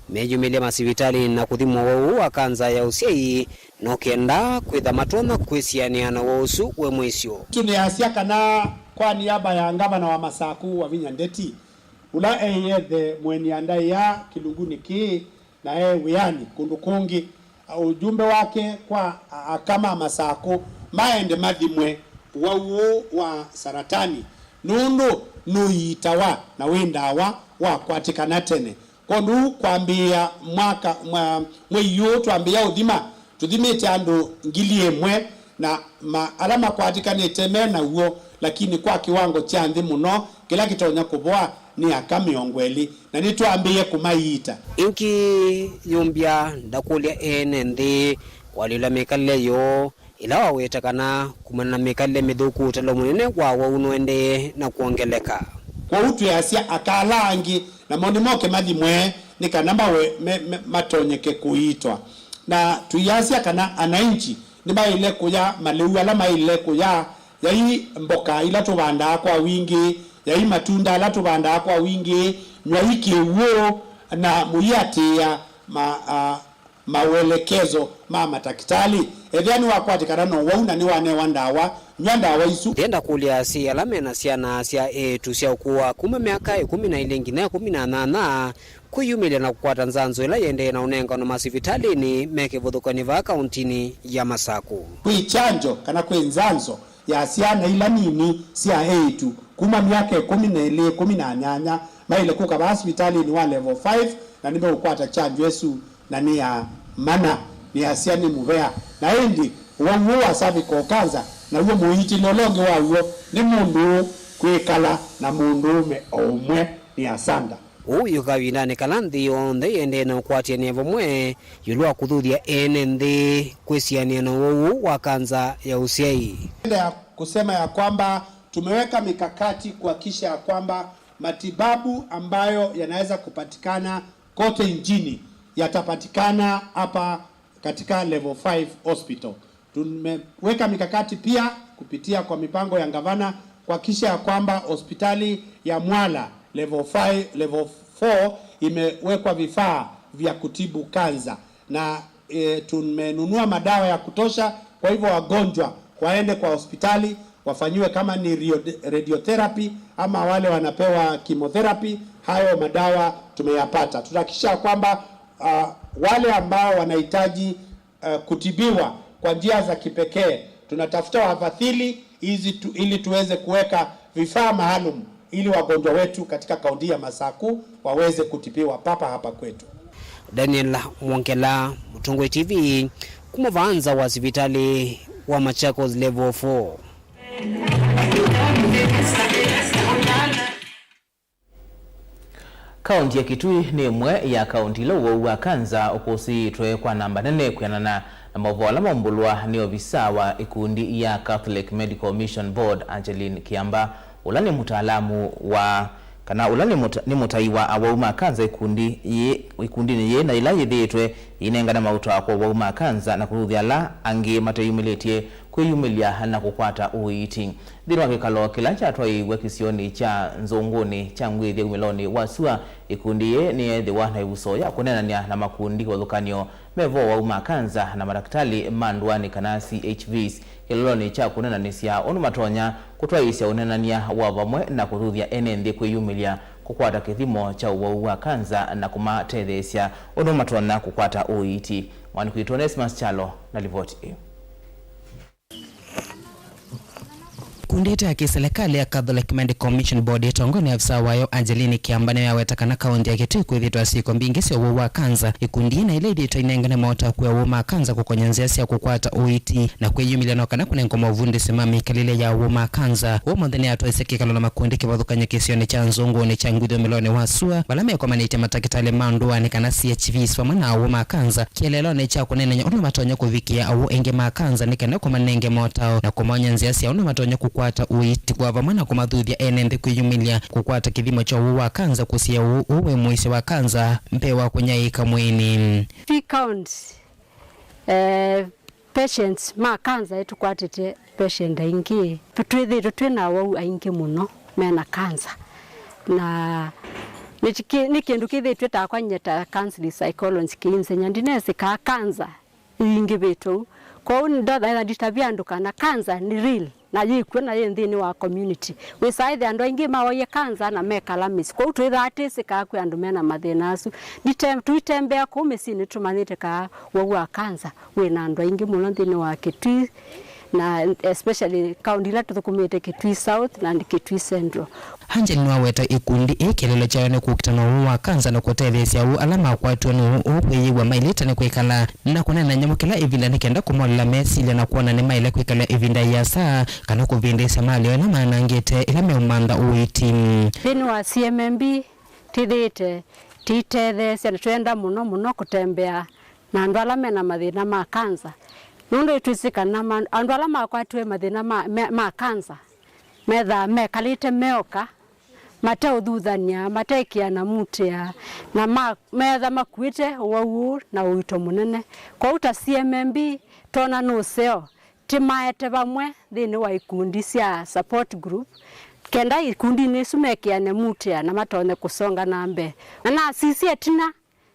meyumilia masivitali na kuthimwa wau akanza ya usiai no kenda kwitha matona kwisianiana wausu we mwisio tuniasia kana kwa niaba ya ngavana wa Masaku wa Vinyandeti ula eyethe mweni andai ya kilunguni ki na wiani kundukungi ujumbe wake kwa kama Masaku maende mathimwe wau wa saratani nundu nuitawa na windawa wa kwatikana tene kondu kwambia mwaka mweyo twambia uthima tuthimite andu ngili emwe na alama kwatikana teme na uo lakini kwa kiwango cha nthi muno kila kitonya kuboa ni akamiongoeli na nitwambie kumaita inki yumbia ndakulia ene nthi walila mekale yo ila wawetakana kumana mekale mithuku talo munene kwa waunwende na kuongeleka kwa utu yasia akalangi na moni moke mathimwe ni kanamba we matonyeke kuitwa na tuyasia kana anainchi ni maile kuya maliu ala maile kuya yai mboka ila tubanda kwa wingi yai matunda ala tubanda kwa wingi nyaiki uo na muyati ya mawelekezo matakitali edhani wakwatikana no wauna ni wane wandawa nyandawa isu tenda kulia si alame na siana sia tusia kuwa kuma miaka 12 ngine 18 kuyumilia na kukwata nzanzo ila yende na unenga no masivitali ni meke vodokani va kauntini ya Masaku kuichanjo kana kwenzanzo ya siana ila nini sia etu kuma miaka 12 18 maile kuka ba hospitali ni wa level 5 na nibe ukwata chanjo Yesu na ni ya mana ni asiani muvea na endi wangu wa cervical cancer na uo muhiti nolonge wa uo ni mundu kwikala na mundu me omwe ni asanda uyu kawinane kalanthi onthe yende na ukwatia nevo mwe yulua kuthuthia ene nthi kwisiania wau wa kanza ya usiai ya kusema ya kwamba tumeweka mikakati kuhakikisha ya kwamba matibabu ambayo yanaweza kupatikana kote nchini yatapatikana hapa katika level 5 hospital. Tumeweka mikakati pia kupitia kwa mipango ya gavana kuhakikisha ya kwamba hospitali ya Mwala level 4 imewekwa vifaa vya kutibu kanza na tumenunua madawa ya kutosha kwa hivyo wagonjwa waende kwa hospitali wafanyiwe kama ni radiotherapy ama wale wanapewa chemotherapy hayo madawa tumeyapata tutahakikisha kwamba wale ambao wanahitaji kutibiwa kwa njia za kipekee tunatafuta wafadhili ili tuweze kuweka vifaa maalum ili wagonjwa wetu katika kaunti ya Masaku waweze kutibiwa papa hapa kwetu. Daniel Mwongela, Mutungwe TV, kumovanza wa hospitali wa Machakos level 4. Kaunti ya Kitui ni imwe ya kaunti lo wa kanza ukosi kwa namba 4 kuyanana na Mauvoo ala mambulwa ni ofisa wa ikundi ya Catholic Medical Mission Board Angeline Kiamba ulani mutaalamu wa kana ulani ni mutaiwa awauma kanza ikundi ni ye na ila yedetwe inenga na mauta kwa awauma kanza na kuruthia la angi matayumiletie kwiyumilia na kukwata uiti dhiro kikalo kila cha twai wekisioni cha nzongoni cha ngwithia umeloni wasua ikundi ye ni ethiwa na usoya kunenania na makundi wathukanio mevo wauma kanza na madaktari mandwani kana CHVs kiloloni cha kunenanisia onu matonya kutwaisya unenania wa vamwe na kuruthia enende kwiyumilia kukwata kithimo cha uwa kanza na kumatethesya onu matona kukwata uiti mwani kuitonesmas chalo na livoti Kundita ya kiserikali ya Catholic Medical Mission Board itongoni afisa wayo Angeline Kiamba na yawetakana kaunti ya Kitui kwithitwa siku mbingi sio wa kanza ikundi na ile dito inengane mota kwa wa kanza kukonyanzia sia kukwata uiti na kwiyumilia no kana kunengo mavundi simami kalile ya wa kanza wo mundhani atwaiseki kalo na makundi kibathukanya kisione cha nzongo ne cha ngwitho melone wasua balame kwa manite matakitale mandwa ni kana CHVs fa mwana wa kanza kielelo ne cha kunenenya ono matonya kuvikia au enge makanza ni kana kwa manenge mota na kumanyanzia sia ono matonya kukwata uiti kwa vamana kumathuthia enende kwiyumilia kukwata kithimo cha wa kanza kusia uwe muisi wa kanza mpewa kunyaika mwini count patients ma kanza etukwatite patient aingi twithitwe twina wau aingi muno mena kanza na ni kindu kithitwe ta kwa nyeta counseling psychology kinse nyandinese ka kanza ingi bitu ko ndotha ina ditabia andu kana kanza ni real na yikwe na yendini wa community we side andu ingi mawoye kanza na mekalamis ko twitha atisi ka kwe andu mena mathina asu twitembea ku misini tumanite ka wa kanza we na andu ingi muno ndini wa Kitui na especially kaunti la tuthukumite Kitui South na Kitui Central. Angel nwaweta ikundi ekilelo chayo ne kukitano wa kanza na kutethesia u alama kwatwa no ukweyiwa maileta ne kwikala na kunena nyamukila evinda nikenda kumola mesile na kuona ne maile kwikala evinda ya saa kana kuvindisa mali na manangete ila meumanda uiti thini wa CMMB tithite titethesia twenda muno kutembea na andu ala mena mathina ma kanza nundo twisika na andu ala makwatwe mathina ma kanza metha mekalite meoka mate uthuthania matekia na mutia na metha makuite wau na uito munene kwa uta CMMB tona no seo timaete bamwe thini wa ikundi cia support group kenda ikundi ni sumekia ne mutia na matone kusonga nambe na sisi etina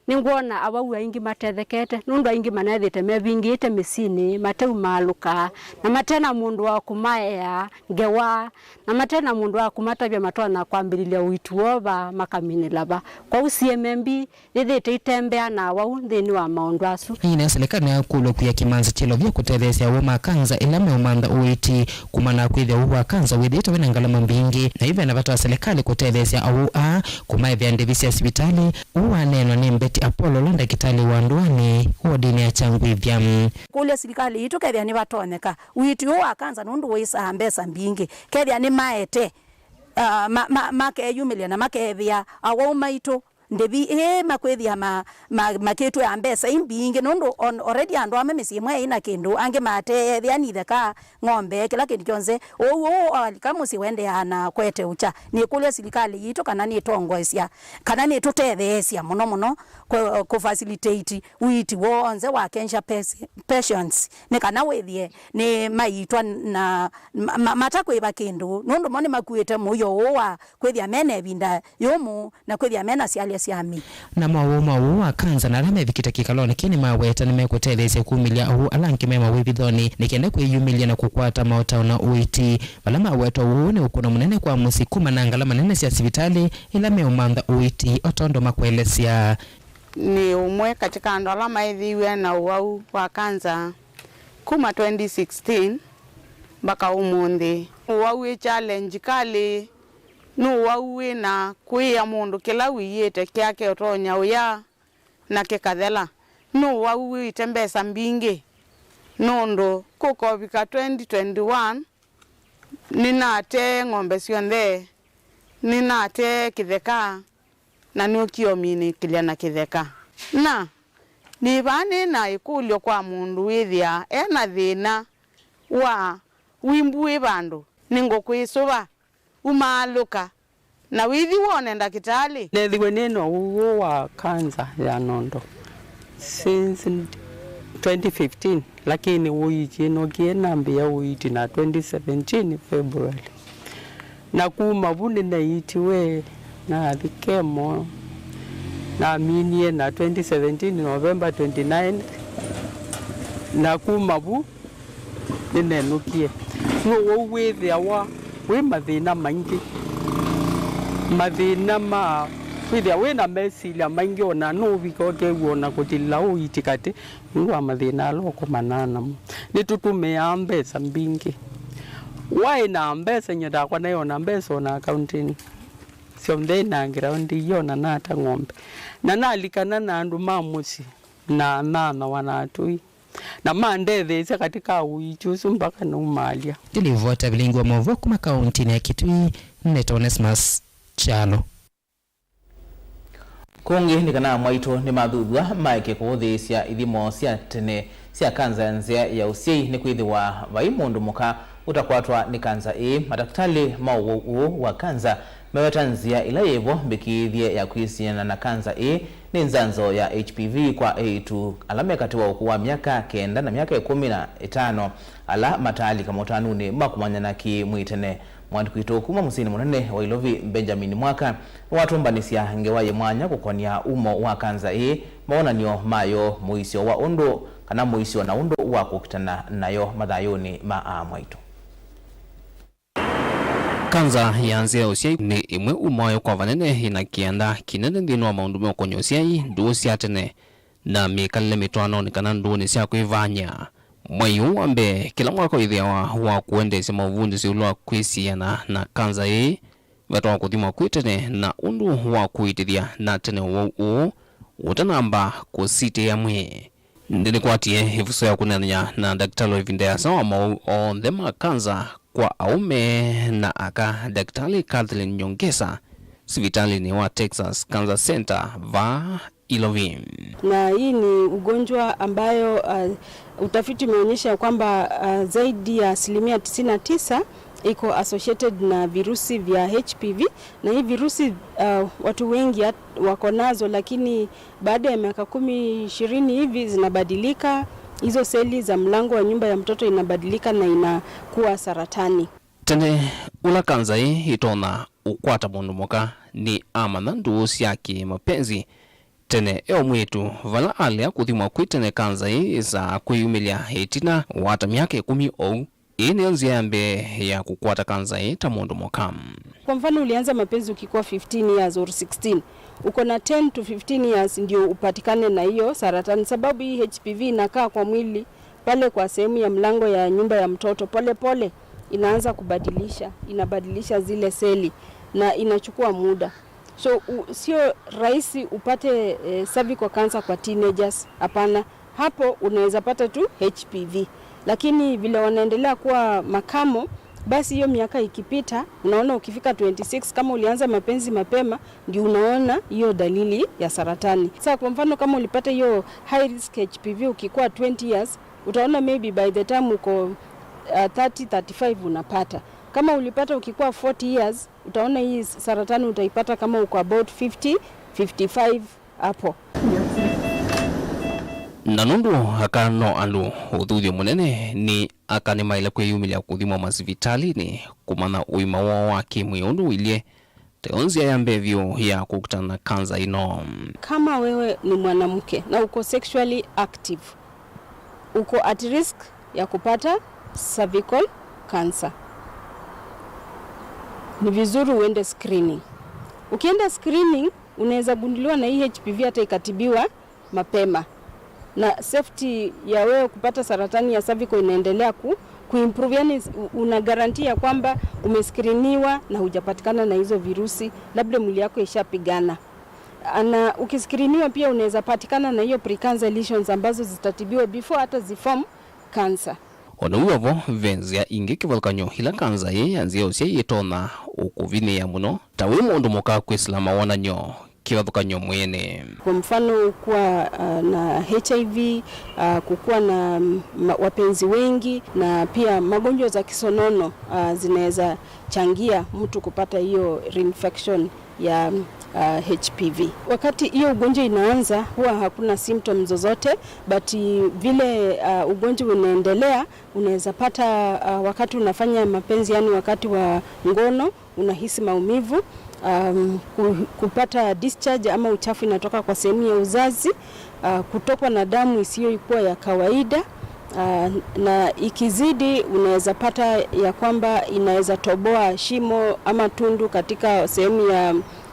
ningwona abawu aingi matethekete nundu aingi manethite mebingite misini mateu maluka na matena mundu wa kumaea ngewa na matena mundu wa kumatabia matwana kwambirilia uituoba makamini laba kwa CMMB ithite itembea na wau thini wa maundu asu ina serikali ya kulo kuya kimanza chelo vya kutethesia wa makanza ila meumanda uiti kumana kwithia wa kanza withite wena ngalama mbingi na hivyo na watu serikali kutethesia au kumae vya ndivisi hospitali neno ni Apollo londa kitali wandwani wodini ya changu vya kule serikali itu kethia ni batoneka witi wa kanza nundu wisa mbesa mbingi kethia ni maete makeyumilia na makethia awo maito ndebi makwethia maketu ya mbesa imbingi nundu already andu amemisi mwe ina kindu ange mate thiani theka ng'ombe kila kindu kionze kama si wende ana kwete ucha ni kule serikali yitu kana ni tongoesia kana ni tutethesia muno ku facilitate witi wonze wa Kenya patients ni kana wethie ni maitwa na matakwiba kindu nundu mone makuite muyo wa kwethia mene binda yomu na kwethia mena sialia siami na Mauvoo wa kanza na alame vikita kikaloni kini maweta nimekutethesia kumilia au alanki mema wibithoni nikende kwiyumilia na kukwata maota na uiti balama weto uone ukuna munene kwa musikuma na ngala manene cia sivitali ila meumanda uiti otondo makwelesia ni umwe katika andu ala maithiwe na uwau wa kanza kuma 2016 mpaka umuthi uwau challenge kali no wawe na kuya mundu kila wiyete kyake otonya uya na kikathela no wawe itembesa mbingi nondo kukobika 2021 ninate ng'ombe cionthe ninate kitheka na niukiomini kilia na kitheka na ni bane na ikulio kwa mundu withia ena thina wa wimbuwe bandu ningokwisuba umaluka na withi wone ndakitali nethiwe neno uwo wa kanza ya nondo since 2015 lakini uichi no kiena mbia uiti na 2017 February na kuma buni na itiwe na thikemo na minie na 2017 November 29 na kuma bu ninenukie no withi awa we mathina maingi mathina ma withia wina mesilia maingi ona no bikoke wona kutila uitikati nwa mathina loko manana ni tutumia mbesa mbingi wai na mbesa nyada kwa nayo na mbesa na accounting sio ndena ground yona na ata ng'ombe na nalikana na andu mamusi na nana wanatui na mandethe katika uichusu mpaka na umalia tilivota Vilingi wa Mauvoo kuma kaunti ya Kitui Netonesmas Chalo kungi ni kana mwaito ni mathuthua maike kuthisia ithimo cia tene cia kanza nzia ya usii ni kwithiwa vai mundu muka utakwatwa ni kanza madaktari Mauvoo wa kanza mewetanzia ila yevo mbikithie ya kwisiana na kanza ni nzanzo ya HPV kwa tu alame katiwa ukuwa miaka kenda na miaka 15 ala matali kama utanuni makumanya na ki mwitene mwandikwito kuma musini munene wa Ilovi Benjamin Mwaka watumbanisia ngewaye mwanya kukonia umo wa kanza maonanio mayo muisio wa undu kana muisio na undu wa kukitana nayo mathayuni ma mwaitu. Kanza yanzia usia ni imwe umoyo kwa vanene inakianda kinene ndino wa maundume wakonyo usia nduo siya tene na mikalile mituano ni kana nduo ni siya kuivanya. Mwayu ambe kila mwaka idhia wa kuendesha Mauvoo si ulua kuisiana na kanza watu wa kuthima kuitene na undu wa kuitithia na tene wau utanamba kusite ya mwe. Ndini kuatie hifuso ya kunanya na daktari Vindea sawa Mauvoo ndema kanza kwa aume na aka daktari Kathleen Nyongesa sivitali ni wa Texas Cancer Center va Ilovi. Na hii ni ugonjwa ambayo utafiti umeonyesha kwamba zaidi ya 99% iko associated na virusi vya HPV, na hii virusi watu wengi wako nazo, lakini baada ya miaka 10-20 hivi zinabadilika. Hizo seli za mlango wa nyumba ya mtoto inabadilika na inakuwa saratani. Tene ula kanza itona ukwata mundu moka ni amana nduo siaki mapenzi. Tene eo mwetu vala alia kuthimwa kuitene kanza za kuyumilia hetina wata miaka 10 ou ine nziambe ya kukwata kanza ta mundu moka. Kwa mfano ulianza mapenzi ukikuwa 15 years or 16, uko na 10 to 15 years ndio upatikane na hiyo saratani, sababu hii HPV inakaa kwa mwili pale kwa sehemu ya mlango ya nyumba ya mtoto. Pole pole inaanza inabadilisha zile seli na inachukua muda. So sio rahisi upate cervical cancer kwa teenagers, hapana. Hapo unaweza pata tu HPV, lakini vile wanaendelea kuwa makamo, basi hiyo miaka ikipita, unaona ukifika 26 kama ulianza mapenzi mapema, ndio unaona hiyo dalili ya saratani. Sasa kwa mfano kama ulipata hiyo high risk HPV ukikuwa 20 years, utaona maybe by the time uko 30-35 unapata. Kama ulipata ukikuwa 40 years, utaona hii saratani utaipata kama uko about 50-55 hapo. Nanundu hakano andu uthuthio munene ni akane maile kwiyumilia kuthimwa masivitali ni kumana uima wa kimwi undu ilie teonzia ya mbevyo ya kukutana na kanza ino. Kama wewe ni mwanamke na uko sexually active, uko at risk ya kupata cervical cancer, ni vizuri uende screening. Ukienda screening unaweza gunduliwa na hii HPV hata ikatibiwa mapema, na safety ya wewe kupata saratani ya cervical inaendelea kuimprove. Yani una garantia kwamba umescreeniwa na hujapatikana na hizo virusi, labda mwili yako ishapigana. Na ukiscreeniwa pia unaweza patikana na hiyo precancer lesions ambazo zitatibiwa before hata ziform cancer. Onuwavo venzia ingi kivolkanyo hila kanza yanzia usia yetona ukuvine ya muno tawe mundu moka kwislama wananyo kivathukanyo mwene. Kwa mfano kuwa na HIV, kukuwa na wapenzi wengi, na pia magonjwa za kisonono zinaweza changia mtu kupata hiyo reinfection ya HPV. Wakati hiyo ugonjwa inaanza huwa hakuna symptoms zozote, but vile ugonjwa unaendelea unaweza pata wakati unafanya mapenzi, yani wakati wa ngono unahisi maumivu, kupata discharge ama uchafu inatoka kwa sehemu ya uzazi, kutokwa na damu isiyokuwa ya kawaida, na ikizidi unaweza pata ya kwamba inaweza toboa shimo ama tundu katika sehemu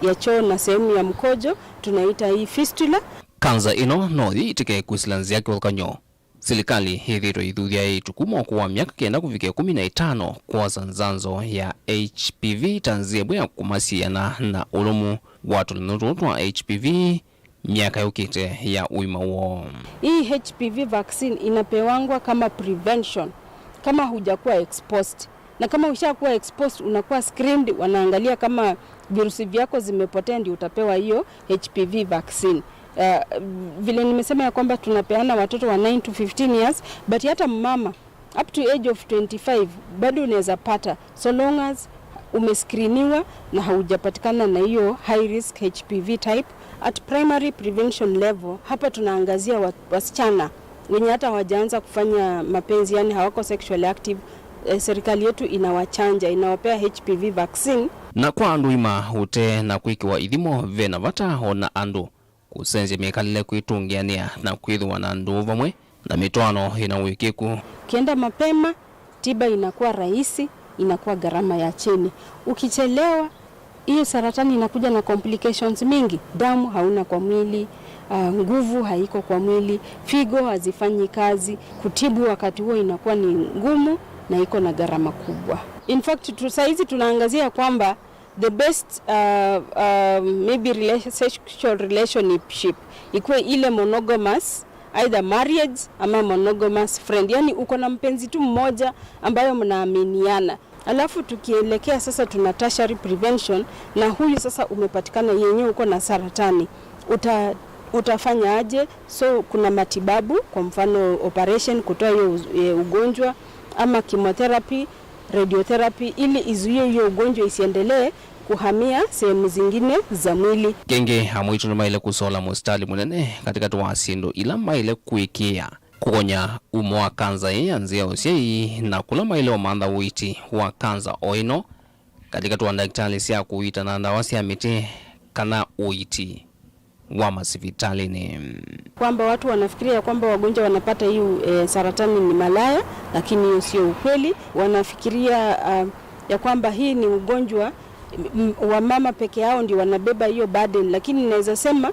ya choo na sehemu ya mkojo, tunaita hii fistula. Kanza ino no itike kusilanzia kivolkanyo. Serikali hithiro ithuthia itukumo kwa miaka 9 kufikia 15 kwa zanzanzo ya HPV tanzia bwa kumasiana na ulumu watu linotwa HPV miaka yukite ya uima wo. Hii HPV vaccine inapewangwa kama prevention kama hujakuwa exposed, na kama ushakuwa exposed unakuwa screened, wanaangalia kama virusi vyako zimepotea, ndio utapewa hiyo HPV vaccine. Vile nimesema ya kwamba tunapeana watoto wa 9 to 15 years, but hata mama up to age of 25 bado unaweza pata, so long as umescreeniwa na haujapatikana na hiyo high risk HPV type. At primary prevention level, hapa tunaangazia wasichana wenye hata hawajaanza kufanya mapenzi, yani hawako sexually active serikali yetu inawachanja, inawapea HPV vaccine. Na kwa andu ima ute na kuikiwa ithimo vena vata ona andu kusenje mekalile kuitungiania na kuithwa na andu vamwe na mitwano inawikiku. Ukienda mapema tiba inakuwa rahisi, inakuwa gharama ya chini. Ukichelewa hiyo saratani inakuja na complications mingi. Damu hauna kwa mwili, nguvu haiko kwa mwili, figo hazifanyi kazi. Kutibu wakati huo inakuwa ni ngumu na iko na gharama kubwa. In fact saizi tunaangazia kwamba the best maybe sexual relationship ikuwe ile monogamous, either marriage ama monogamous friend. Yani uko na mpenzi tu mmoja ambayo mnaaminiana. Alafu tukielekea sasa tuna tertiary prevention, na huyu sasa umepatikana yenyewe uko na saratani. Utafanya aje? So kuna matibabu, kwa mfano operation kutoa hiyo ugonjwa, ama chemotherapy, radiotherapy, ili izuie hiyo ugonjwa isiendelee kuhamia sehemu zingine za mwili. Genge hamwitu na maile kusola mustali munene katika tuwa asindo ila maile kuikia kukonya umo wa kanza yanzia osiei na kula maile wa manda uiti wa kanza oino katika tuwa daktari siya kuita na ndawasi ya mite kana uiti wa masivitali ni kwamba watu wanafikiria kwamba wagonjwa wanapata hiyo saratani ni malaya, lakini hiyo sio ukweli. Wanafikiria ya kwamba hii ni ugonjwa wa mama peke yao ndio wanabeba hiyo burden, lakini naweza sema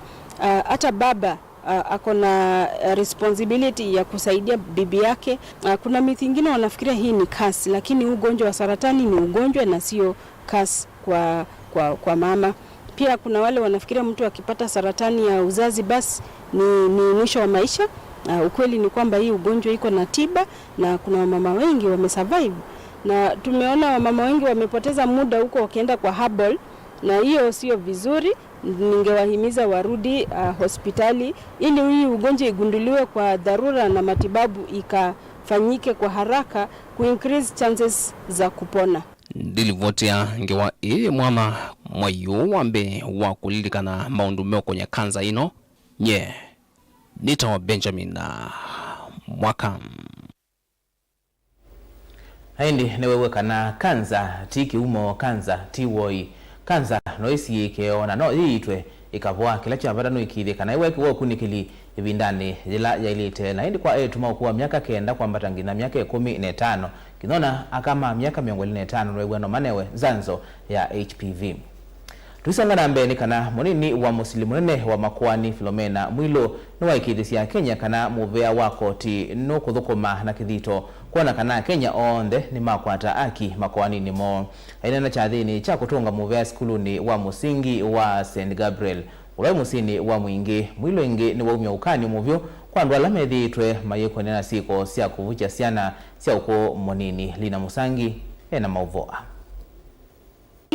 hata baba ako na responsibility ya kusaidia bibi yake. Kuna mithi ingine wanafikiria hii ni kasi, lakini ugonjwa wa saratani ni ugonjwa na sio kasi kwa mama. Pia kuna wale wanafikiria mtu akipata saratani ya uzazi basi ni mwisho wa maisha. Ukweli ni kwamba hii ugonjwa iko na tiba, na kuna wamama wengi wamesurvive, na tumeona wamama wengi wamepoteza muda huko wakienda kwa herbal, na hiyo sio vizuri. Ningewahimiza warudi hospitali ili hii ugonjwa igunduliwe kwa dharura na matibabu ikafanyike kwa haraka increase chances za kupona. Dilivotia ngewa mwana mwayu wambe wa kulilikana maundumeo kwenye kanza ino nitawa Benjamin na mwaka haindi newewe kana kanza tiki umo kanza tiwoi kanza noisi ikeona no yiitwe ikavwa kila chambara no ikile kana iwe kiwo kunikili ibindani jila yailite na hindi kwa tuma kuwa miaka kenda kwa mbatangina miaka 15 kinona akama miaka 25 wewe no manewe zanzo ya HPV. Tuisangana mbeni kana monini wa muslimu nene wa makwani Filomena Mwilo no waikithisia Kenya kana muvea wako ti no kuthukuma na kithito kuona kana Kenya onde ni makwata aki makwani ni mo aina na chathini cha kutunga muvea skuluni wa musingi wa St Gabriel ulai musini wa mwingi Mwilo ingi ni waumya ukani muvyo kwa ndu alamethi itwe mayeko nena siko sia kuvucha siana sia uko monini Lina Musangi na Mauvoo.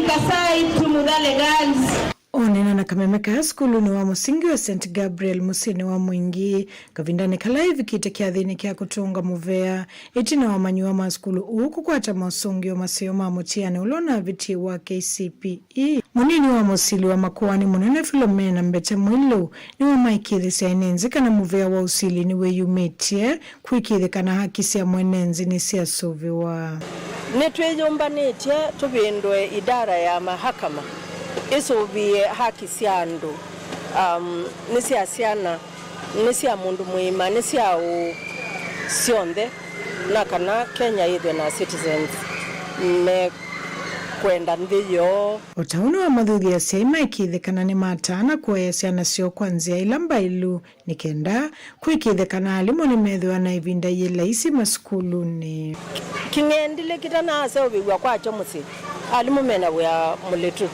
Kasai tumudale girls onena na kamemeka skulu ni wa musingi wa St Gabriel musini wa mwingi kavindane kalaivi kite kia dhini kia kutunga muvea itina wa manyuwa maskulu uku kwa tamasongi wa masio mamutiane ulona viti wa KCPE munini wa musili wa makuwani munene Filomena Mbete Mwilo ni wa maikidhi siya inenzika na muvea wa usili ni we yumetie kuikidhi kana haki siya mwenenzi ni siya suvi wa netwe yomba netia tubindwe idara ya mahakama iso bi haki siando nisia siana nisia mundu muima nisia u sionde na kana Kenya ide na citizens me kwenda ndiyo utaunu wa madhuthi ya sema ikithekana ni matana kwa ya siana sio kwanzia ilamba ilu nikenda kuikithekana alimu ni medhwa na ivinda yela isi maskuluni kingendile kitana asa ubiwa kwa chomusi alimu mena wea muletu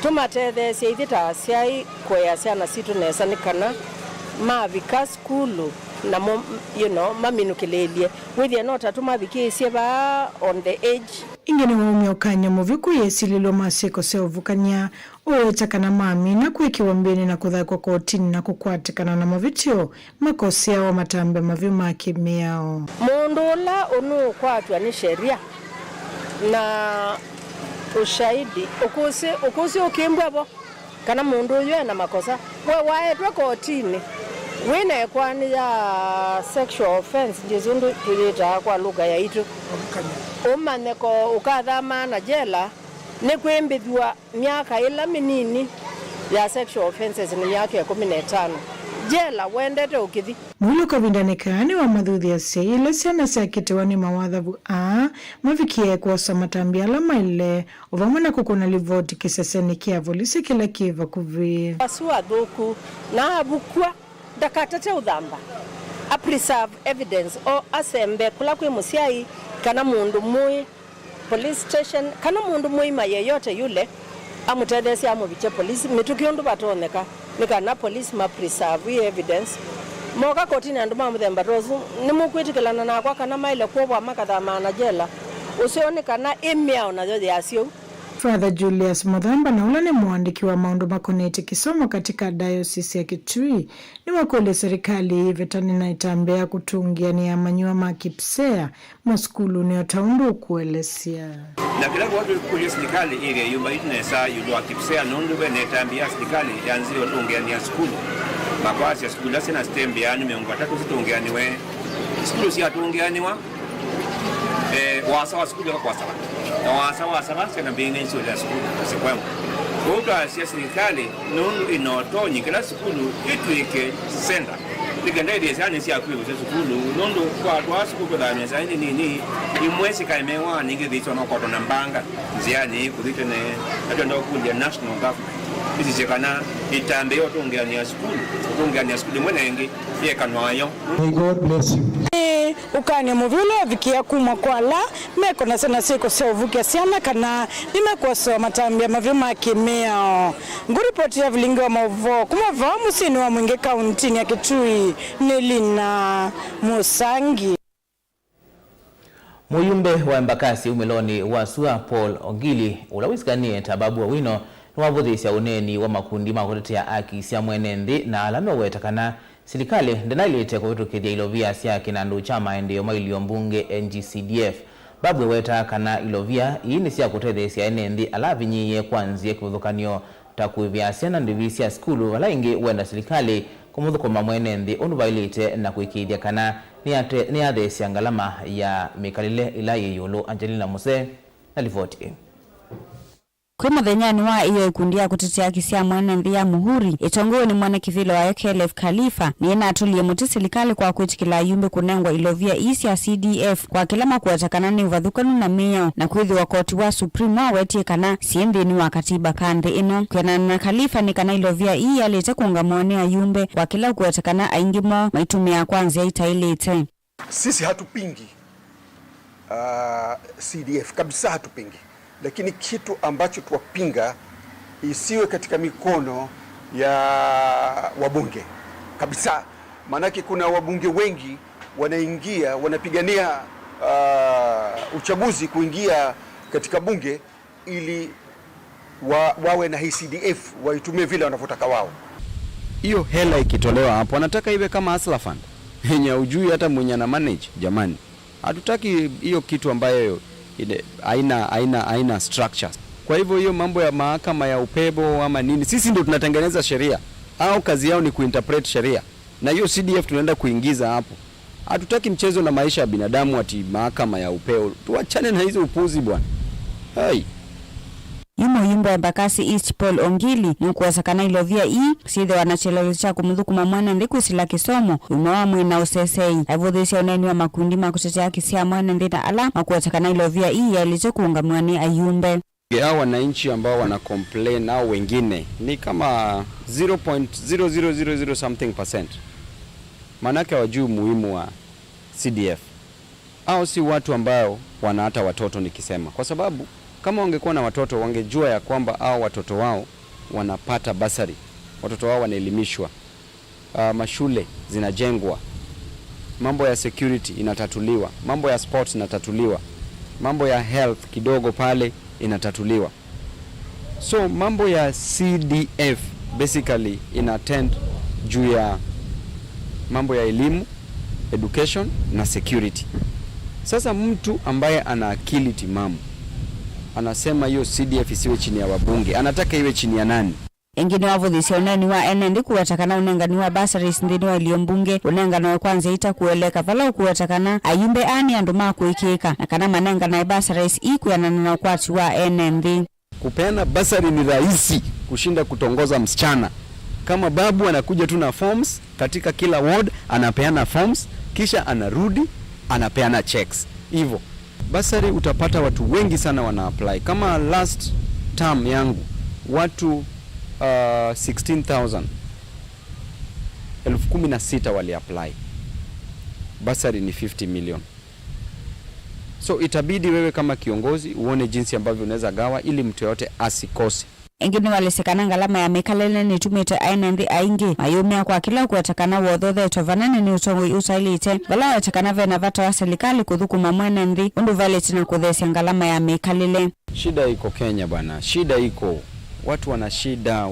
tumatethe siaithita siai kwa ya siana situ nesa nikana mavika skulu na maminukilelie withia nota tumaviki sieba on the edge ingene waumya ukanya muviku yesililo masiko seovukanya uwetakana mami na kuikiwa mbeni na kuthakwa kotini na kukwatikana na mavitio makosea wa matambe mavima kimiao mundu ula unu kwatwa ni sheria na ushahidi ukusi ukimbwabo kana mundu yue na makosa waetwe kotini WINAKE ni ya sexual offense ndizundu tulita kwa lugha ya itu umaneko ukadhama na jela ni kuimbithwa miaka ila minini ya sexual offenses ni miaka ya 15 jela wendete ukithi Mulo kavindanekani wa madhuthi ya seile siana sakitewani mawadhavu mavikie kuosa matambia la maile uvamana kukuna livoti kiseseni kia volisi kila kiva kuvi Pasua dhuku na abukua dakatete udhamba a preserve evidence o asembe kula kwe musiai kana mundu mui police station kana mundu mui mayeyote yule amutedesi amubiche police mitukiondu batoneka nikana police ma preserve evidence moka kotini andu mamuthemba rozu nimukwitikilana na kwa kana maile kwobwa makatha na jela usione kana emiao na yote asio. Father Julius Muthamba na ula ni mwandiki wa maundu makoneti kisomo katika diocese ya Kitui ni wakole serikali vetani na itambea kutungia ni amanyua makipsea moskulu ni otaundu kuelesia. Na kila watu kulia serikali ili yumba itinesa yudwa kipsea nonduwe na itambea serikali yanzi watungia ni ya skulu. Makwasi ya skulu lasi na stembi ya numeungu watatu situngia niwe skulu si atungia niwa wasa wa skulu kwa sawa. Na wasa sana bingi nso ya skulu sekwemo. Kwa sia serikali nundu inotonyi kila skulu itwike senda. Liganda ile sana si akwiwe skulu nundu kwa twasu kwa meza nini imwezi kaimewa ninge dhicho na kwa nambanga nziani kudite ne atondo kuja national government. Bisi kana itambe yotungia ni skulu mwenenge ye kanwayo. May God bless you. Ukani muvilo vikia kumwa kwa la meko na sana siko seo vukia siana kana nimekuwa so matambia mavima kimeo nguripoti ya Vilingi wa Mauvoo kumavaa musini wa Mwingi kauntini ya Kitui Nelina Musangi. Muyumbe wa Embakasi umeloni wa Sua Paul Ongili ulawisikanie tababu wa wino wavudhisya uneni wa makundi makutetea haki sia mwenendi na alame wetakana serikali ndenalite kuvitukithia ilovia sia kinandu cha maendeleo mailio mbunge NGCDF babwe weta kana ilovia ini sia kutethesia enendi alavinyiye kwanzie kivuthukanio takuivya siana ndivisia skulu wala ingi wenda serikali kumuthukuma mwenendi unuvailite na kuikithia kana ni athesia ngalama ya mikalile ila yeyulu. Angelina Muse na livoti. Kwa muthenyani wa iyo ikundi ya kutetea haki cia mwenendi ya Muhuri itongowe ni mwana kivilo wa KLF Khalifa ni ena atulie muti serikali kwa kwitikila yumbe kunengwa ilovia isi ya CDF kwa kila makuatakana ni uvathukanu na mio na kuithi wa koti wa Supreme wa wetie kana siendhini wa katiba kande ino kwena na Khalifa ni kana ilovia ii alete kuungamone ya yumbe kwa kila kuatakana aingimo maitumia kwanza itailete. Sisi hatupingi CDF kabisa, hatupingi, lakini kitu ambacho tuwapinga isiwe katika mikono ya wabunge kabisa. Manake kuna wabunge wengi wanaingia wanapigania uchaguzi kuingia katika bunge ili wawe na hii CDF waitumie vile wanavyotaka wao. Hiyo hela ikitolewa hapo wanataka iwe kama hustler fund yenye ujui hata mwenye na manage. Jamani, hatutaki hiyo kitu ambayo ile aina structures. Kwa hivyo hiyo mambo ya mahakama ya upebo ama nini, sisi ndio tunatengeneza sheria au kazi yao ni kuinterpret sheria, na hiyo CDF tunaenda kuingiza hapo. Hatutaki mchezo na maisha ya binadamu ati mahakama ya upeo. Tuachane na hizo upuzi bwana. Hai Yumo yumba Embakasi East Paul Ongili nukuwasakana ilovia ii sithe wanachelewesha kumudhukuma mwenendi kusila kisomo umewa mwina usesei aivudhisya uneni wa makundi makutetea haki cia mwenendi na ala makuwasakana ilovia ii yalite kuungamwani ayumbe. Hao wananchi ambao wana complain au wengine ni kama 0.0000 something %. Manake wajui muhimu wa CDF. Hao si watu ambao wana hata watoto nikisema, kwa sababu kama wangekuwa na watoto wangejua ya kwamba hao watoto wao wanapata basari, watoto wao wanaelimishwa, mashule zinajengwa, mambo ya security inatatuliwa, mambo ya sports inatatuliwa, mambo ya health kidogo pale inatatuliwa. So mambo ya CDF basically inattend juu ya mambo ya elimu, education na security. Sasa mtu ambaye ana akili timamu anasema hiyo CDF isiwe chini ya wabunge, anataka iwe chini ya nani? engine wavuthisia uneni wa NND kuwatakana unengani wa basaries nthini wa iliyombunge unengano wa kwanza ita kueleka vala kuwatakana ayumbe ani andu makuikika na kana manengana ya basaries ikuyanana na ukwati wa NND. Kupeana basari ni rahisi kushinda kutongoza msichana. Kama babu anakuja tu na forms katika kila ward, anapeana forms, kisha anarudi, anapeana checks. Hivyo basari utapata watu wengi sana wana apply. Kama last term yangu watu 16,000 16,000 wali apply. Basari ni 50 million. So itabidi wewe kama kiongozi uone jinsi ambavyo unaweza gawa ili mtu yote asikose. Engine walesekana ngalama ya mekalele ni tumite NND aingi mayumia kwa kila kuwatakana wodhothe tovanane ni utongoi usailite wala watakana vena vata wa serikali kuthukuma mwenendi undu valeti na kuthesya ngalama ya mekalele. Shida iko Kenya bana, shida iko. Watu wana shida,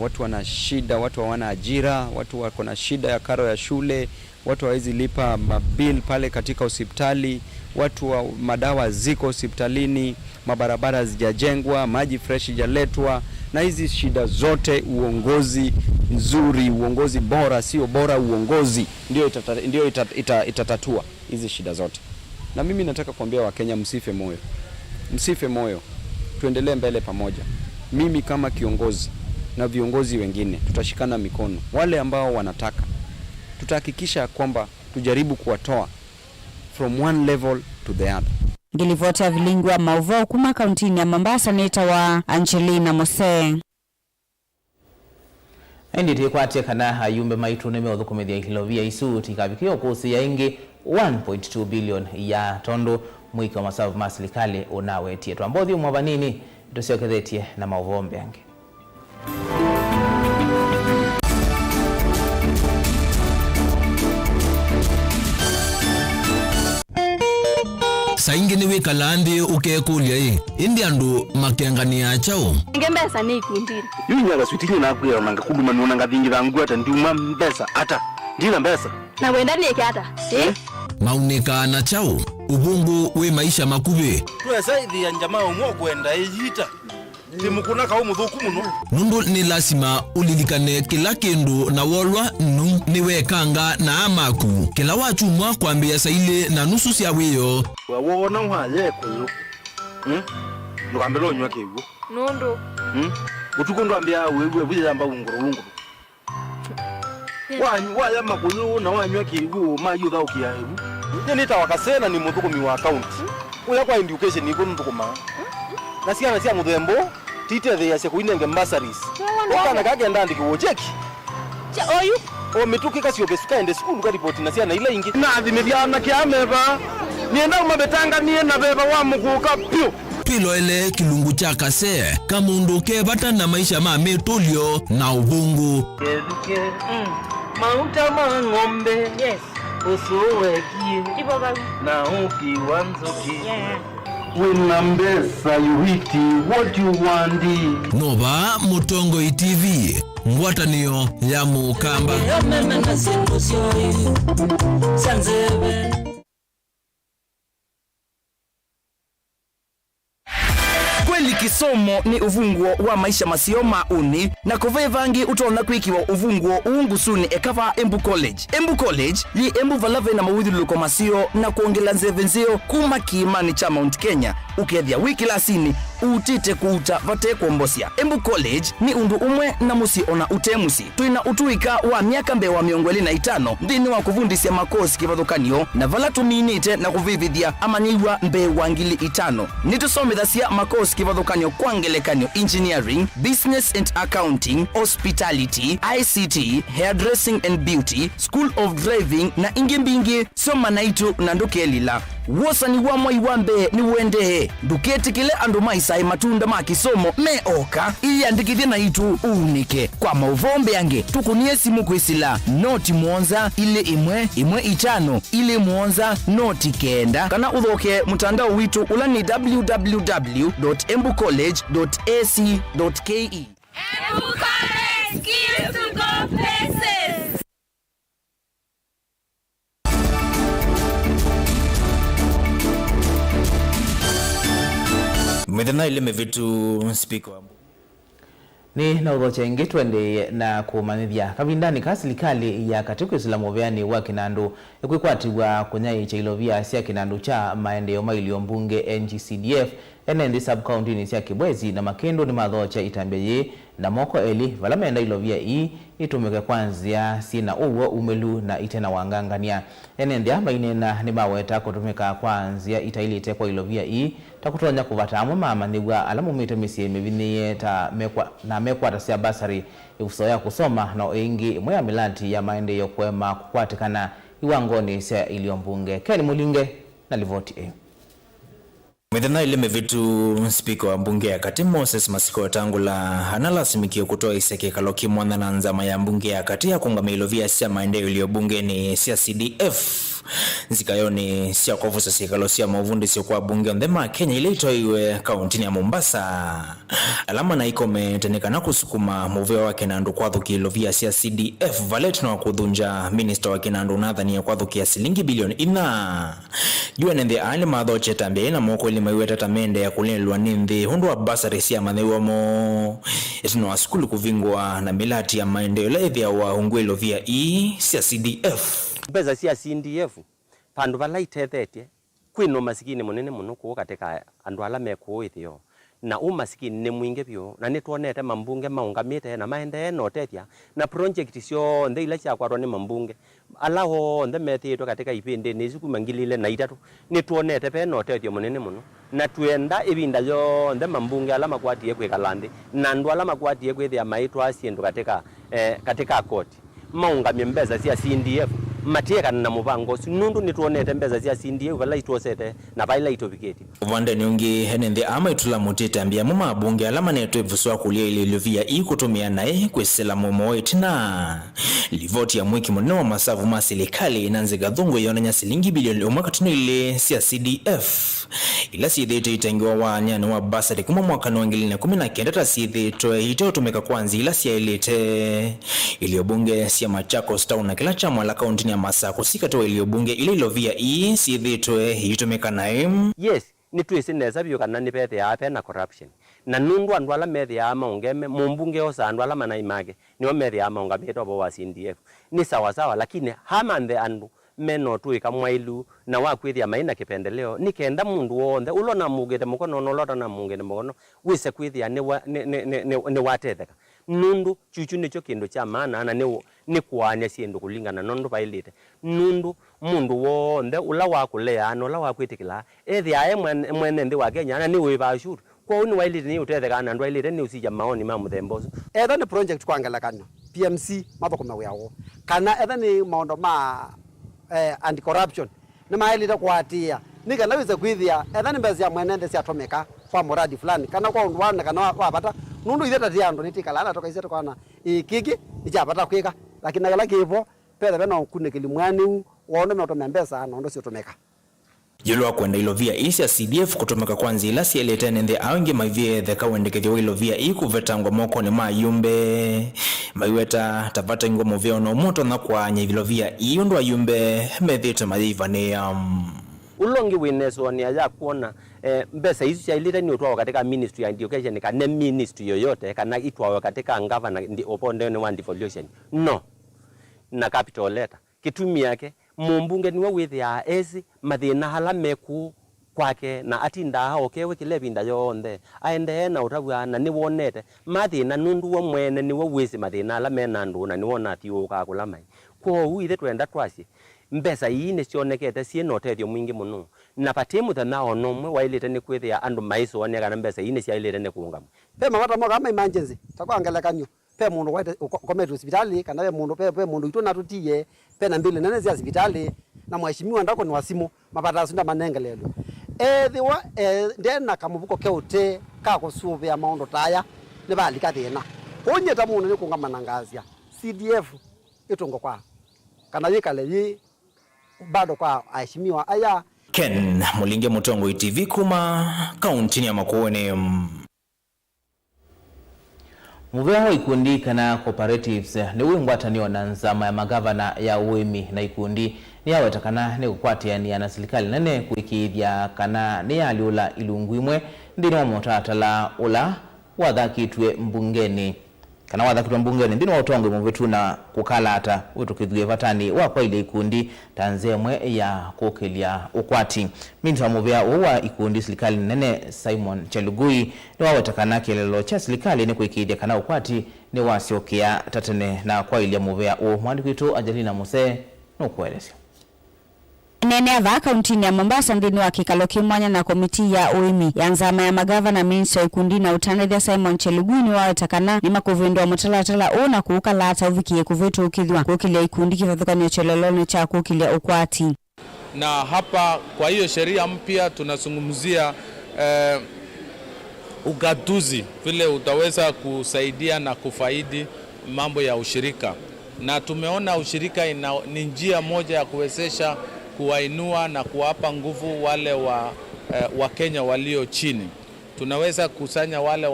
watu hawana ajira, watu wako na shida ya karo ya shule, watu hawezi lipa mabill pale katika hospitali, watu wa madawa ziko hospitalini, mabarabara zijajengwa, maji fresh hajaletwa, na hizi shida zote uongozi nzuri, uongozi bora, sio bora uongozi ndio itatatua hizi shida zote. Na mimi nataka kuambia Wakenya msife moyo. Msife moyo. Tuendelee mbele pamoja. Mimi kama kiongozi na viongozi wengine tutashikana mikono. Wale ambao wanataka tutahakikisha kwamba tujaribu kuwatoa from one level to the other. Ngilivota Vilingi wa Mauvoo kuma kauntini ya Mombasa nita wa Angelina Mose. Ndi tikwatia kana ayumbe maitu neme othukumithia ikilovia isu tikavikio kusi ya ingi 1.2 billion ya tondo mwiko masavu masilikali unawetie twambothi umwavanini tusiokethetie na Mauvoo mbeange. Saingi ni wika landi ukekulia indi andu makengania chao. Nge mbesa ni ikundiri. Yui nyaga switini na kuya nanga kuduma nuona ngathingi thangu ata ndiuma mbesa ata. Ndina mbesa. Na wenda ni eke Maunika na chao. Ubungu we maisha makube. Tuwe saidi ya njamaa umwa kuenda ejita. Timukuna kaumu thuku muno. Nundu ni lasima ulilikane kila kindu na wolwa nu niwe kanga na amaku. Kila wachumwa kuambia saile na nusu sia wiyo. Wawona uhaye kuyo. Lukambelo nywa kiwu. Nundu. Utukundu ambia wewe wile amba unguru. Waya makuyu na wanywa kiwu mayu thau kiaibu. Nita wakasena ni muthuku mi wa account. Uya kwa education ni kunthukuma. Nasiana sia muthembo tite the yase kuinenge basaries. Okana kage ndandi kuwojeki. Cha oyu o mituki kasio besuka ende school ka report na siana ile ingi. Na thimithana kiameva. Nienda umabetanga nie na beba wa mukuka pio. Pilo ele kilungu cha kase kamundu kebata na maisha mametolio na ubungu. Keduke. Mauta mangombe. Yes. Usuwekie. Iboga. Na uki wanzoki. Yeah. Winambesa yuhiti what you want. Nova Mutongo TV ngwatanio ya mukamba. Kweli kisomo ni uvunguo wa maisha masioma uni na kuvevangi utona kwikiwa uvunguo uungusuni ekava Embu College. Embu College li Embu valave na mawithuluko masio na kuongela nzevenzio kuma kiimani cha Mount Kenya ukethia wiki lasini utite kuuta vate kuombosia. Embu College ni undu umwe na musi ona utemusi. Tuina utuika wa miaka mbewa miongweli na 5 ndini wa kuvundisia makosi kivathukanio na vala tuminite na kuvivithia amanyiwa mbewa ngili 5. Nitusomithasya makosi kivathukanio kwa ngelekanio engineering, business and accounting, hospitality, ICT, hairdressing and beauty, school of driving na ingi mbingi soma naitu na ndukelila. Wosa ni wamwa iwambe ni uendehe. Duketi kile andu maisai matunda makisomo meoka ili andikithia na itu unike. Kwa Mauvoo mbeange tukunie simu kwisila noti mwonza ile imwe 5 ile mwonza noti kenda. Kana uthoke mtandao witu ula ni www.embucollege.ac.ke. Embu College, skills to go places. Mwethana ile mevitu speak wambu. Ni na udhochenge twende na kumanithia kavindani ka serikali ya katiku Islamu veani wa kinandu ikwikwatiwa kunyai cha ilovia sia kinandu cha maendeleo mailio mbunge NGCDF enendi sub-county ni sia Kibwezi na Makendo ni madhocha itambeye na moko eli valamenda ilovia ii itumike kwanzia sina uwo umelu na itena wangangania enendi mainena ni maweta kutumika kwanzia itailite kwa ilovia ii takutonya kuvatamu mama niwa alamu mito misie meviniye ta mekwa tasia basari ifusoya kusoma na ingi mwea milanti ya maendeleo kwema kukwatikana iwangoni sia iliombunge. Ken Mulinge na livoti Mwithina ilime vitu speaker wa mbunge ya kati Moses Masiko Wetangula analasimikia kutoa iseke kaloki mwana na nzama ya mbunge ya kati ya kunga meilovia sia maendeleo ilio bunge ni sia CDF zikayoni sia kofusa sikalo sia Mauvoo sio kwa bunge ndema Kenya ile iwe kaunti ya Mombasa alama na ikome tenekana kusukuma Mauvoo wake na ndo kwa dhuki ilovia sia CDF valet na kudhunja minister wake na ndo nadhani kwa dhuki ya shilingi bilioni ina UNND ale madho chetambe na moko ile maiweta tamende ya kulelwa nindi hundu wa basari sia manewa mo etino wa skulu kuvingwa na milati ya maendeleo ya wa ungwelo via sia CDF beza sia CDF pandu balaitethete kwino masikini munene muno ku katika andu ala meko ithio na umasikini ni mwinge byo na nitwonete mambunge maungamite na maende no tetia na project sio ndeila cha kwarwa ni mambunge alaho ndemethitwe katika ipinde niziku mangilile na itatu nitwonete pe no tetia munene muno na tuenda ibinda yo nde mambunge ala makwati yekwe kalande na ndu ala makwati yekwe thia maitwa asiendo katika koti maungamie mbeza sia CDF matieka na mubango sinundu nituonete mbeza sia CDF vala itosete na baila itobiketi Wande niungi henende ama itula mutete ambia muma bunge alama neto evuswa kulia ili iluvia kutumia nae kwesela mumo etina livoti ya mwiki mwenye wa masavu maserikali inanziga dhungu yonanya shilingi bilioni umwaka tunu ile sia CDF ila sidhete itengiwa wanyani wa basari kuma mwaka nuangili na 19 ta sidhete ito tumeka kwanzi ila sia ilite iliyobunge sia Machakos town na kila chama la kaunti ya Masako sikato iliyobunge ile ilovia sidhete itumeka nae yes nitwese neza byo kana nipete ya na corruption na nundu andu ala methi ya maungeme mumbunge osa andu ala manaimage niwo methi ya maungamito bo wa CDF ni sawa sawa lakini hamande andu meno tuika mwailu na wakwithia maina kipendeleo nikenda mundu wonde ulona mugete mukono nolota na mungete mukono wise kwithia ni watetheka nundu chuchu nicho kindu cha maana na ni kuanya siendo kulingana nundu bailite nundu mundu wonde ula wakulea no la wakwitikila ethia mwene ndi wa Kenya na ni wiba shuru kwa uni wailite ni utetheka na ndu wailite ni usija maoni ma muthembozo etha ni project kwangela kanyo PMC mabako mawiawo kana etha ni maondo ma anti corruption ni mailite kwatia ni kana wize kwithia etha ni mbezi ya mwenende sia tomeka kwa muradi fulani kana kwa undwana kana wapata nundu itheta tia ndo nitikala na toka iseto kana ikiki ichapata kwika lakini nagala kivo pele bena kunekeli mwani wono metomea mbesa ndo sio tomeka Yulwa kwenda ilovia isia CDF kutomeka kwanzi ila si eleta nende awengi mavie the kawendeke the ilovia kuvetangwa moko ni mayumbe maiweta tavata ingo moveo no moto na kwa nye ilovia ndo ayumbe methito maiva ni ulongi wineso ni aja kuona mbesa hizo cia ilita ni utwa katika ministry ya education kana ministry yoyote kana itwa katika governor ndi oponde ni one devolution no na capital letter kitumi yake mumbunge niwe withia ezi mathina hala meku kwake na atinda okewe kilebinda yonde aende na utabwana ni wonete mathina nundu wo mwene niwe wisi mathina hala mena ndu na niwona tiuka kulamai kwa uithe twenda twasi mbesa iyi ni cionekete cieno tethio mwingi muno na pati muthana onomwe wailite ni kwithia andu maiso one kana mbesa iyi ni ciailite ni kuungama pe mawata mo kama emergency takwangela kanyo pe mundu waite kometu hospitali kana pe mundu itona tutie pe na mbili nene cia hospitali na mheshimiwa ndako ni wasimu mapata sunda manengelelo thiwa ndena kamubuko keute ka kusuvia maondo taya ni bali kathina kunyeta mundu ni kuungama na ngazia CDF itungo kwa kana yikale yi bado kwa aheshimiwa aya. Ken Mulinge Mutongo TV kuma kaunti ya Makueni. Muveho ikundi kana cooperatives ni wingwatanio na nzama ya magavana ya uimi na ikundi ni yawetakana ni kukwatiania na serikali nene kuikithia kana ni aliula ilungu imwe ndini wa motatala ula wathakitwe mbungeni kana wathakitwa mbungeni ndini wa utongo muvitu na kukalata witukithuye vatani wa kwa ile ikundi tanzemwe ya kukilia ukwati. Minta wa muvea uwa ikundi serikali nene Simon Chelugui ni wawetakana kielelo cha serikali ni kuikidia kana ukwati ni wasiokia tatene na kwa ile muvea uwa mwandikitu Angelina Muse nukuelesio. Nene ava kauntini ya Mombasa ndini wa kikalo kimwanya na komiti ya uimi ya nzama ya magavana minso ikundi na utanethia Simon Chelugui ni wawetakana ni makuvindwa mutalatala na kuukalata uvikie kuvitu ukithwa kukilia ikundi kivathukanio cheloloni cha kukilia ukwati. Na hapa kwa hiyo sheria mpya tunazungumzia ugatuzi vile utaweza kusaidia na kufaidi mambo ya ushirika, na tumeona ushirika ni njia moja ya kuwezesha kuwainua na kuwapa nguvu wale wa Kenya walio chini. Tunaweza kusanya wale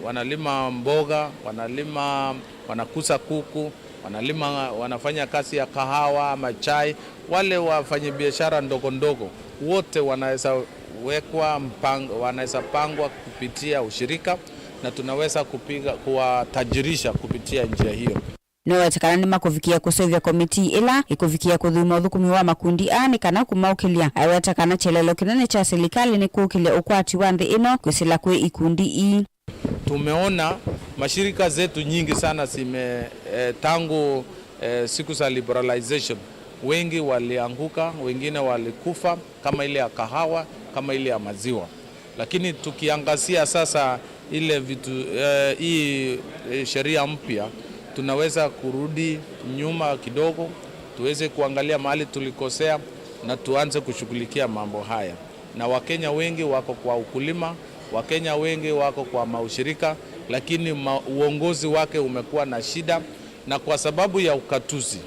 wanalima mboga, wanakuza kuku, wanafanya kazi ya kahawa ama chai, wale wafanyabiashara ndogo ndogo wote wanaweza pangwa kupitia ushirika, na tunaweza kuwatajirisha kupitia njia hiyo. Niwetekana ni makuvikia kusovya komiti ila ikuvikia kuthuma uthukumi wa makundi ani kana kumaukilia awetekana chelelo kinene cha serikali ni kukilia ukwati wa nthi ino kwisila kwe ikundi ii. Tumeona mashirika zetu nyingi sana tangu siku za liberalization wengi walianguka, wengine walikufa, kama ile ya kahawa, kama ile ya maziwa. Lakini tukiangazia sasa ile vitu hii sheria mpya, tunaweza kurudi nyuma kidogo, tuweze kuangalia mahali tulikosea na tuanze kushughulikia mambo haya. Na Wakenya wengi wako kwa ukulima, Wakenya wengi wako kwa maushirika, lakini uongozi wake umekuwa na shida, na kwa sababu ya ukatuzi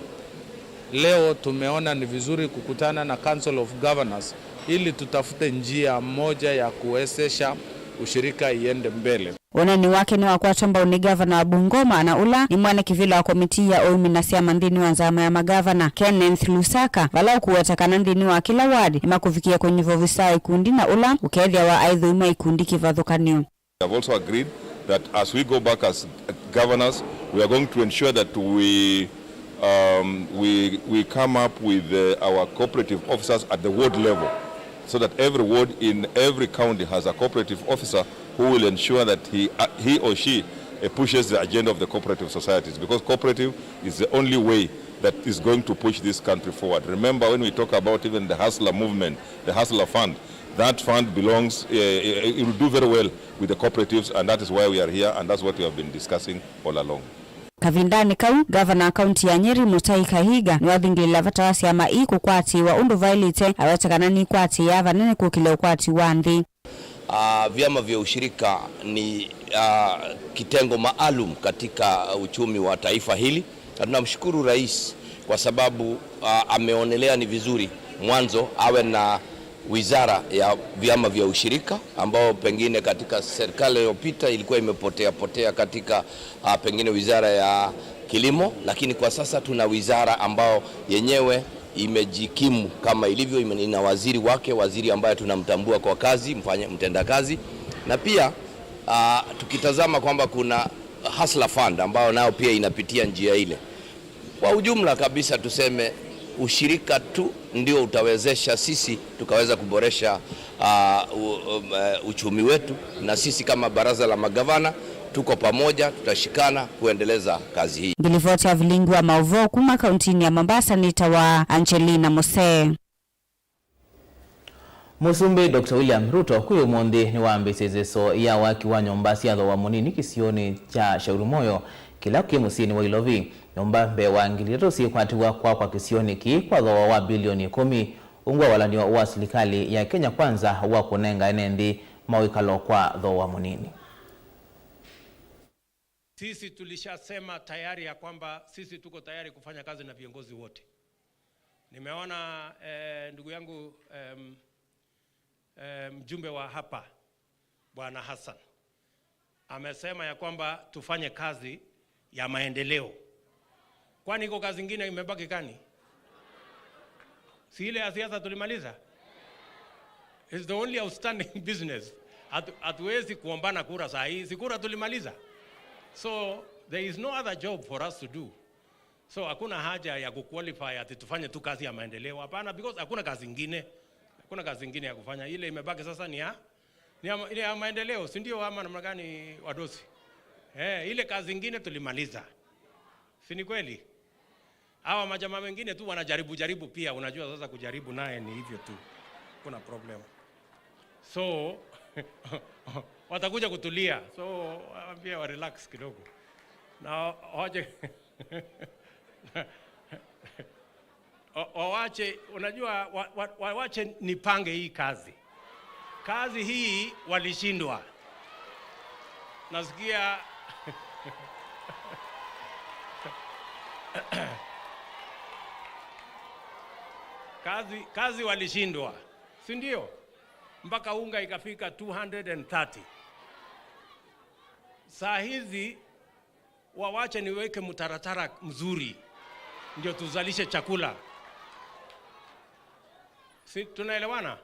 leo tumeona ni vizuri kukutana na Council of Governors ili tutafute njia moja ya kuwezesha ushirika iende mbele. Wanani wake ni wakwatamba ni gavana wa Bungoma na ula ni mwana kivila wa komiti ya uimi na siama ndini wa nzama ya magavana Kenneth Lusaka walau kuwetakana ndini wa kila wadi ima kufikia kwenye vovisa ikundi na ula ukeethia wa aidhu ima ikundi kivathukanio. We have also agreed that as we go back as governors, we are going to ensure that we come up with our cooperative officers at the ward level, so that every ward in every county has a cooperative officer who will ensure that he or she pushes the agenda of the cooperative societies, because cooperative is the only way that is going to push this country forward. Remember, when we talk about even the hustler movement, the hustler fund, that fund belongs, it will do very well with the cooperatives, and that is why we are here, and that's what we have been discussing all along. Kavindani kau, gavana kaunti ya Nyeri Mutai Kahiga ni wathingilila vatawasi ama iku kwati wa undu vailite awetakana ni kwati ya vanene kukile kwati wa nthi. Vyama vya ushirika ni kitengo maalum katika uchumi wa taifa hili. Tunamshukuru rais kwa sababu ameonelea ni vizuri mwanzo awe na wizara ya vyama vya ushirika, ambao pengine katika serikali iliyopita ilikuwa imepotea katika pengine wizara ya kilimo, lakini kwa sasa tuna wizara ambao yenyewe imejikimu kama ilivyo, ina waziri wake, waziri ambaye tunamtambua kwa kazi, mtenda kazi. Na pia tukitazama kwamba kuna hustler fund ambao nao pia inapitia njia ile. Kwa ujumla kabisa tuseme ushirika tu ndio utawezesha sisi tukaweza kuboresha uchumi wetu, na sisi kama baraza la magavana tuko pamoja, tutashikana kuendeleza kazi hii. Ngilivoti ya Vilingi wa Mauvoo kuma kauntini ya Mombasa nitawa Angelina Muse. Musumbi Dr. William Ruto kuyo monde ni waambisezeso ya waki wa nyomba siadho wa munini kisioni cha Shauri Moyo kila kimusini wa Ilovi. Nyomba mbe waangilito si kwa kisioni ki kwa dhawa wa bilioni 10 ungwa walaniwa wa serikali ya Kenya Kwanza wa kunenga enendi mawikalo kwa dhawa munini. Sisi tulishasema tayari ya kwamba sisi tuko tayari kufanya kazi na viongozi wote. Nimeona ndugu yangu mjumbe wa hapa Bwana Hassan amesema ya kwamba tufanye kazi ya maendeleo. Kwani iko kazi nyingine imebaki kani? Si ile ya siasa tulimaliza? It's the only outstanding business. hatuwezi kuombana kura saa hii, si kura tulimaliza. So there is no other job for us to do. So hakuna haja ya kuqualify ati tufanye tu kazi ya maendeleo. Hapana, because hakuna kazi nyingine. Hakuna kazi nyingine ya kufanya. Ile imebaki sasa ni ya maendeleo, si ndio? Ama namna gani wadosi? Ile kazi nyingine tulimaliza. Si ni kweli? Hawa majamaa wengine tu wanajaribu pia, unajua sasa kujaribu naye ni hivyo tu. Kuna problem. So watakuja kutulia. So pia wa relax kidogo. Na wawache, unajua wawache nipange hii kazi. Kazi hii walishindwa. Nasikia kazi walishindwa, si ndio? Mpaka unga ikafika 230. Saa hizi wawache niweke mtaratara mzuri ndio tuzalishe chakula. Si tunaelewana?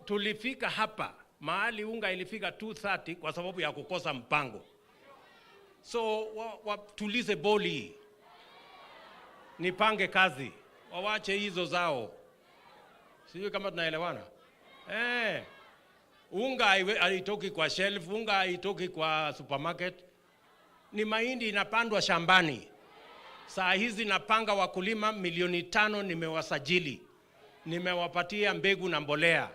Tulifika hapa mahali unga ilifika 230 kwa sababu ya kukosa mpango. So tulize boli, nipange kazi, wawache hizo zao. Sijui kama tunaelewana. Unga haitoki kwa shelf, unga haitoki kwa supermarket. Ni mahindi inapandwa shambani. Saa hizi napanga wakulima 500,000 nimewasajili. Nimewapatia mbegu na mbolea.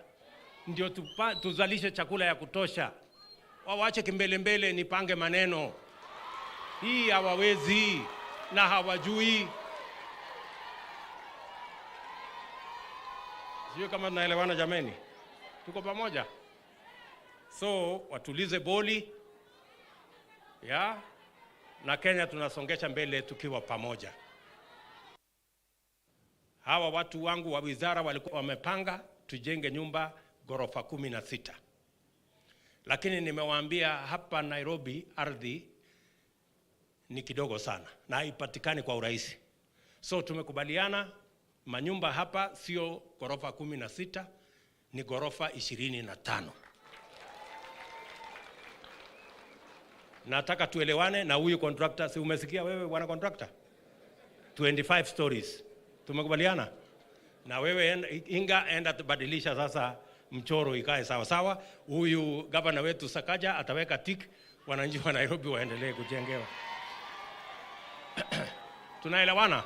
Ndio tuzalishe chakula ya kutosha. Wawache kimbele nipange maneno. Hii hawawezi na hawajui. Sio kama tunaelewana jameni? Tuko pamoja? So watulize boli. Na Kenya tunasongesha mbele tukiwa pamoja. Hawa watu wangu wa wizara walikuwa wamepanga tujenge nyumba ghorofa 16. Lakini nimewaambia hapa Nairobi ardhi ni kidogo sana na haipatikani kwa urahisi. So tumekubaliana manyumba hapa sio ghorofa 16, ni ghorofa 25. Nataka tuelewane na huyu contractor. Si umesikia wewe bwana contractor? 25 stories. Tumekubaliana? Na wewe enda tubadilisha sasa mchoro ikae sawa sawa. Huyu gavana wetu Sakaja ataweka tick, wananchi wa Nairobi waendelee kujengewa. Tunaelewana?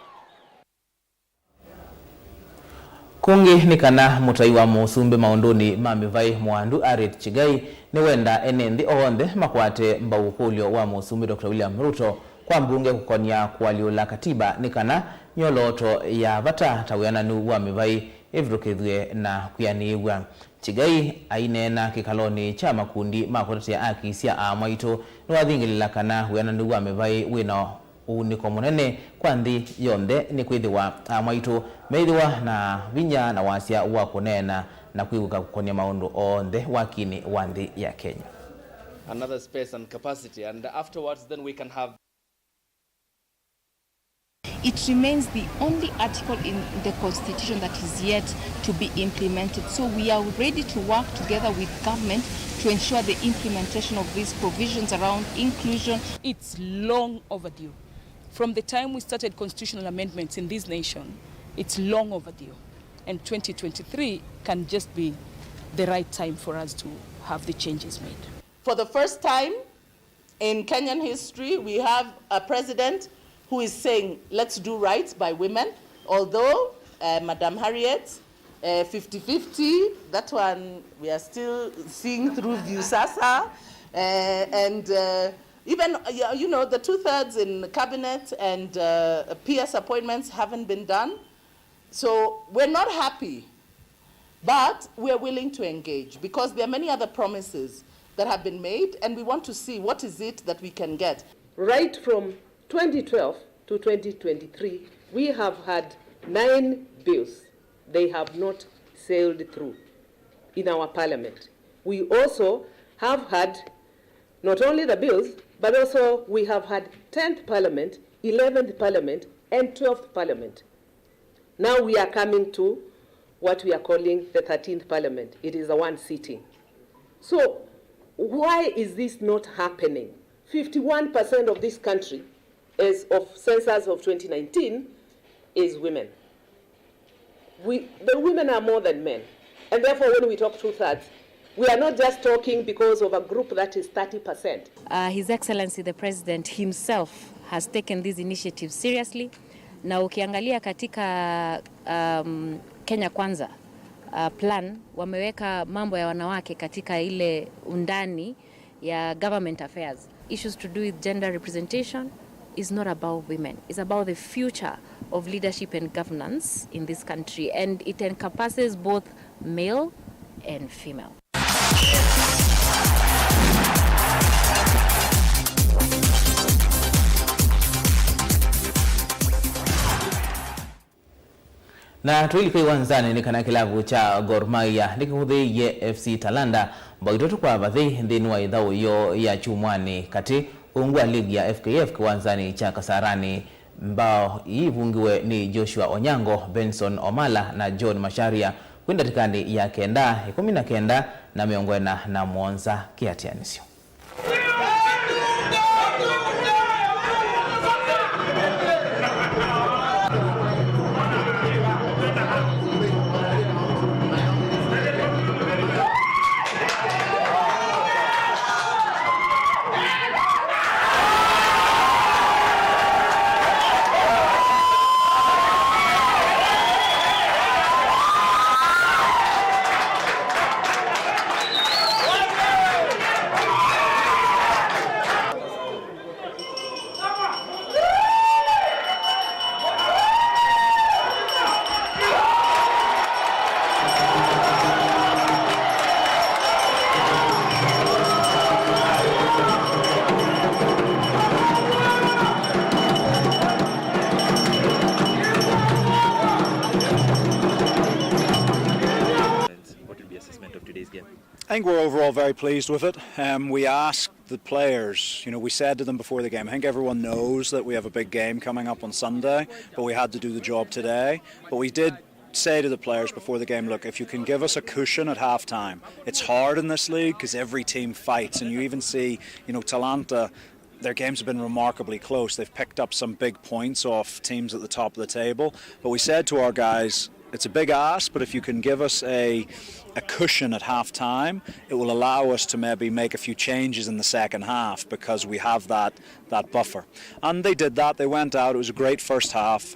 Kungi ni kana mutai wa musumbe maondoni mamivai mwandu Aret Chigai ni wenda enendi oonde makwate mbaukulio wa musumbe Dr. William Ruto kwa mbunge kukonia kuwaliula katiba ni kana nyoloto ya vata tawiyana nu wa mivai evrukithwe na kuyaniwa. Chigai ainena kikaloni cha makundi makotetea haki cia amaitu niwathingilila kana huyana nu wa mivai wino uniko munene kwa nthi yonthe ni kwithiwa amaitu meithiwa na vinya na wasia wa kunena na kwiguka kukonia maundu onthe wakini wa nthi ya Kenya. Another space and capacity, and afterwards then we can have. It remains the only article in the Constitution that is yet to be implemented. So we are ready to work together with government to ensure the implementation of these provisions around inclusion. It's long overdue. From the time we started constitutional amendments in this nation, it's long overdue. And 2023 can just be the right time for us to have the changes made. For the first time in Kenyan history, we have a president who is saying, let's do right by women. Although, Madam Harriet, 50-50, that one we are still seeing through Viusasa. Even, you know, the 2/3 in the cabinet and PS appointments haven't been done. So we're not happy, but we're willing to engage because there are many other promises that have been made and we want to see what is it that we can get. Right from 2012 to 2023, we have had 9 bills. They have not sailed through in our parliament. We also have had not only the bills, but also we have had 10th parliament, 11th parliament, and 12th parliament. Now we are coming to what we are calling the 13th Parliament. It is the one sitting. So why is this not happening? 51% of this country, as of census of 2019, is women. The women are more than men. And therefore, when we talk 2/3, we are not just talking because of a group that is 30%. His Excellency the President himself has taken these initiatives seriously. Na ukiangalia katika Kenya Kwanza plan, wameweka mambo ya wanawake katika ile undani ya government affairs. Issues to do with gender representation is not about women. It's about the future of leadership and governance in this country, and it encompasses both male and female. Na tuilike wanzani ni kana kilabu cha Gor Mahia nikihudhiye FC Talanda mbagitoto kwa bathi ndini wa idhao yo ya chumwani kati ungwa ligi ya FKF kiwanzani cha Kasarani mbao ivungiwe ni Joshua Onyango, Benson Omala na John Masharia kwenda tikani ya kenda 19 na miongwena na Mwonza Kiatianisio. I think we're overall very pleased with it. We asked the players, we said to them before the game, I think everyone knows that we have a big game coming up on Sunday, but we had to do the job today. But we did say to the players before the game, look, if you can give us a cushion at half-time, it's hard in this league because every team fights, and you even see, Talanta, their games have been remarkably close. They've picked up some big points off teams at the top of the table. But we said to our guys, it's a big ask, but if you can give us a cushion at half-time, it will allow us to maybe make a few changes in the second half because we have that buffer. And they did that. They went out. It was a great first half.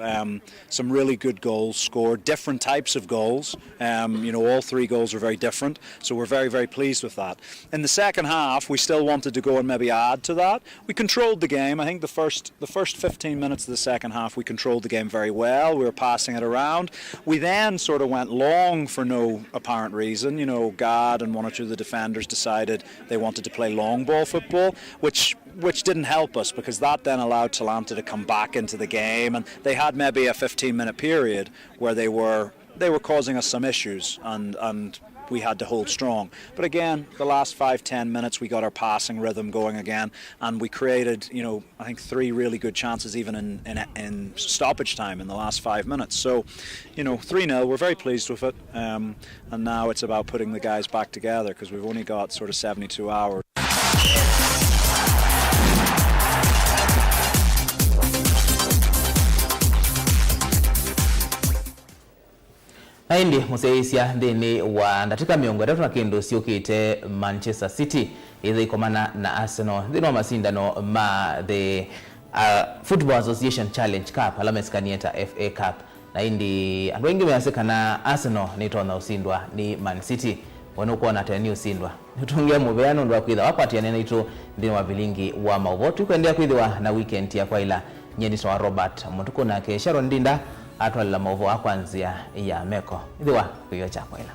Some really good goals scored, different types of goals. All 3 goals were very different, so we're very, very pleased with that. In the second half, we still wanted to go and maybe add to that. We controlled the game. I think the first 15 minutes of the second half, we controlled the game very well. We were passing it around. We then sort of went long for no apparent reason. Gad and 1 or 2 of the defenders decided they wanted to play long ball football, which didn't help us because that then allowed Talanta to come back into the game, and they had maybe a 15-minute period where they were causing us some issues, and we had to hold strong. But again, the last 5-10 minutes we got our passing rhythm going again, and we created, I think 3 really good chances even in stoppage time in the last 5 minutes. So, 3-0, we're very pleased with it, and now it's about putting the guys back together because we've only got sort of 72 hours. Naindi museisia ndini wa ndatika miongo ya kindu siukite Manchester City ithi ikomana na Arsenal ndini wa masindano ma the Football Association Challenge Cup ala meskanieta FA Cup. Naindi andu wengi measekana Arsenal nitona usindwa ni Man City wanokuwa na tani usindwa nitungia mubeano ndo akwitha wapatia nene itu ndini wa Vilingi wa Mauvoo tukwendea kwithiwa na weekend ya kwaila nyeni wa Robert MUTUKU na ke Sharon Ndinda atwala Mauvoo akwanzia ya meko ithiwa kuyo cha kwaila.